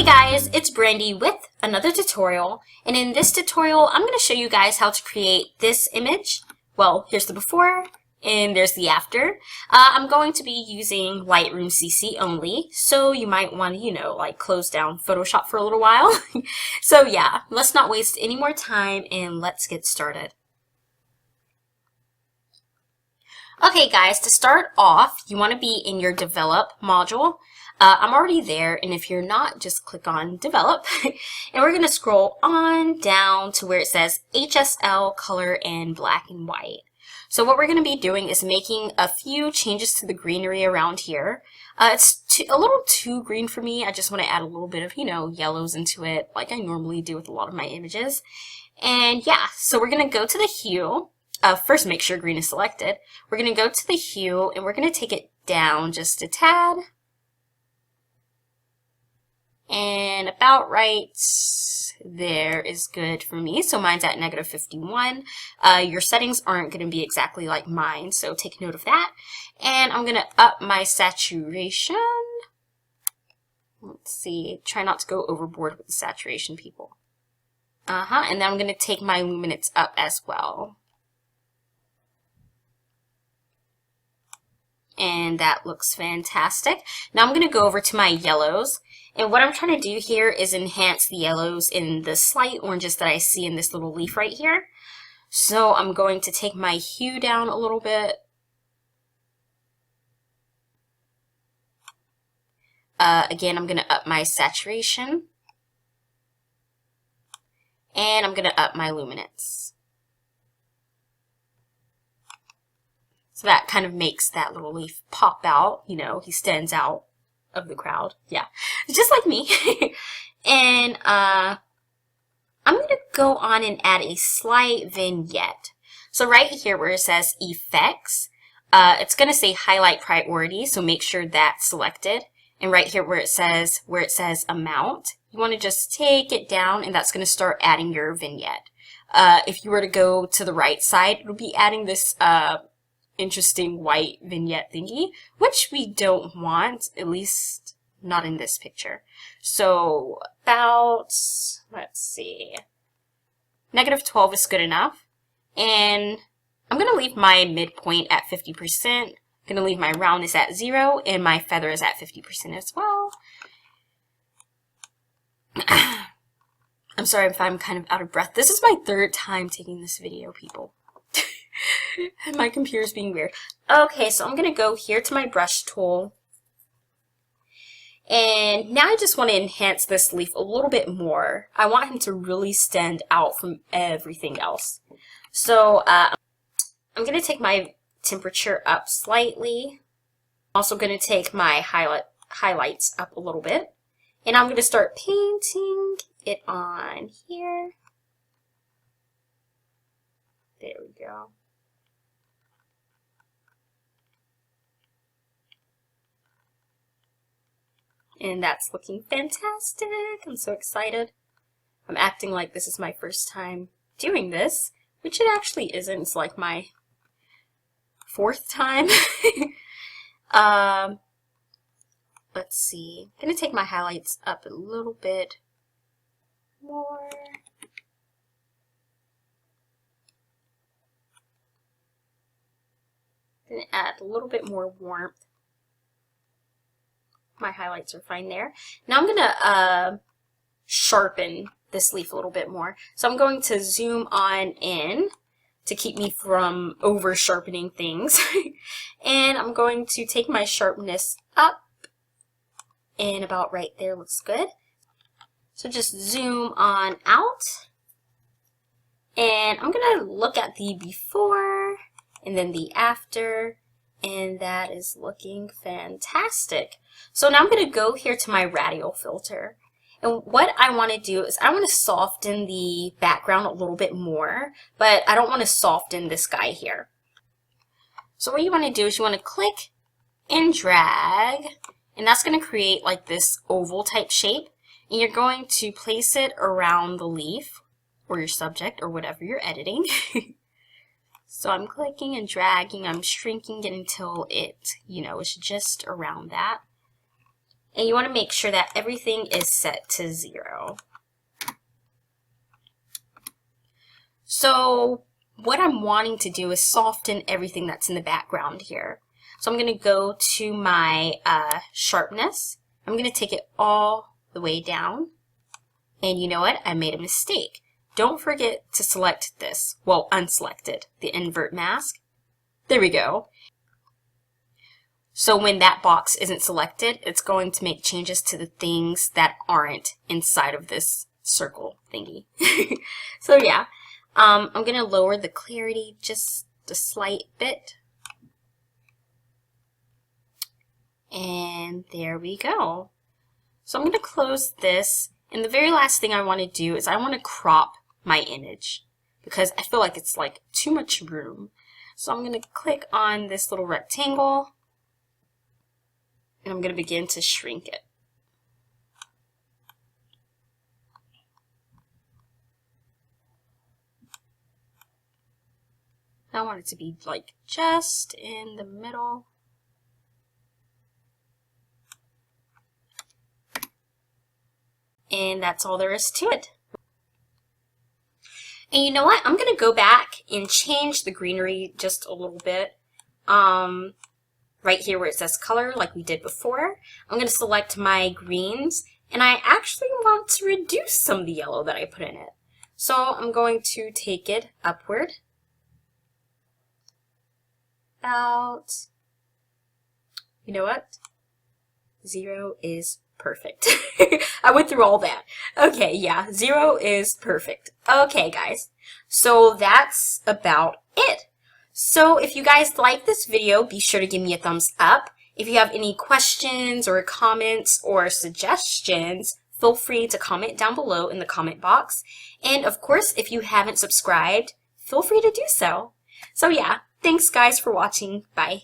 Hey guys, it's Brandy with another tutorial, and in this tutorial I'm going to show you guys how to create this image. Well, here's the before and there's the after. I'm going to be using Lightroom CC only, so you might want to, like close down Photoshop for a little while. So yeah, let's not waste any more time and let's get started. Okay guys, to start off, you want to be in your develop module. I'm already there, and if you're not, just click on develop. And we're going to scroll on down to where it says HSL, color, and black and white. So what we're going to be doing is making a few changes to the greenery around here. It's a little too green for me. I just want to add a little bit of, yellows into it like I normally do with a lot of my images. And yeah, so we're going to go to the hue. First, make sure green is selected. We're going to go to the hue, and we're going to take it down just a tad. And about right there is good for me. So mine's at -51. Your settings aren't going to be exactly like mine, so take note of that. And I'm going to up my saturation. Let's see. Try not to go overboard with the saturation, people. And then I'm going to take my luminance up as well. And that looks fantastic. Now I'm going to go over to my yellows. And what I'm trying to do here is enhance the yellows in the slight oranges that I see in this little leaf right here. So I'm going to take my hue down a little bit. Again, I'm going to up my saturation. And I'm going to up my luminance. So that kind of makes that little leaf pop out. He stands out of the crowd. Yeah, just like me. And I'm going to go on and add a slight vignette. So right here where it says effects, it's going to say highlight priority, so make sure that's selected. And right here where it says amount, you want to just take it down, and that's going to start adding your vignette. If you were to go to the right side, it'll be adding this interesting white vignette thingy, which we don't want, at least not in this picture. So about, let's see, -12 is good enough. And I'm going to leave my midpoint at 50%. I'm going to leave my roundness at 0, and my feather is at 50% as well. I'm sorry if I'm kind of out of breath. This is my third time taking this video, people. My computer's being weird. Okay, so I'm going to go here to my brush tool. And now I just want to enhance this leaf a little bit more. I want him to really stand out from everything else. So I'm going to take my temperature up slightly. I'm also going to take my highlights up a little bit. And I'm going to start painting it on here. There we go. And that's looking fantastic. I'm so excited. I'm acting like this is my first time doing this, which it actually isn't. It's like my 4th time. Let's see. I'm going to take my highlights up a little bit more. Going to add a little bit more warmth. My highlights are fine there. Now I'm going to sharpen this leaf a little bit more. So I'm going to zoom on in to keep me from over sharpening things. And I'm going to take my sharpness up, and about right there looks good. So just zoom on out. And I'm going to look at the before and then the after. And that is looking fantastic. So now I'm going to go here to my radial filter. And what I want to do is I want to soften the background a little bit more, but I don't want to soften this guy here. So what you want to do is you want to click and drag, and that's going to create like this oval type shape. And you're going to place it around the leaf or your subject or whatever you're editing. So I'm clicking and dragging, I'm shrinking it until it, is just around that. And you want to make sure that everything is set to 0. So what I'm wanting to do is soften everything that's in the background here. So I'm going to go to my sharpness. I'm going to take it all the way down. And you know what? I made a mistake. Don't forget to select this. Well, unselect it. The invert mask. There we go. So when that box isn't selected, it's going to make changes to the things that aren't inside of this circle thingy. So yeah, I'm going to lower the clarity just a slight bit. And there we go. So I'm going to close this. And the very last thing I want to do is I want to crop my image because I feel like it's like too much room. So I'm going to click on this little rectangle and I'm going to begin to shrink it. I want it to be like just in the middle. And that's all there is to it. And you know what? I'm going to go back and change the greenery just a little bit. Right here where it says color like we did before. I'm going to select my greens. And I actually want to reduce some of the yellow that I put in it. So I'm going to take it upward. About, you know what? 0 is perfect. I went through all that. Okay, yeah, 0 is perfect. Okay, guys. So that's about it. So if you guys like this video, be sure to give me a thumbs up. If you have any questions or comments or suggestions, feel free to comment down below in the comment box. And of course, if you haven't subscribed, feel free to do so. So yeah, thanks guys for watching. Bye.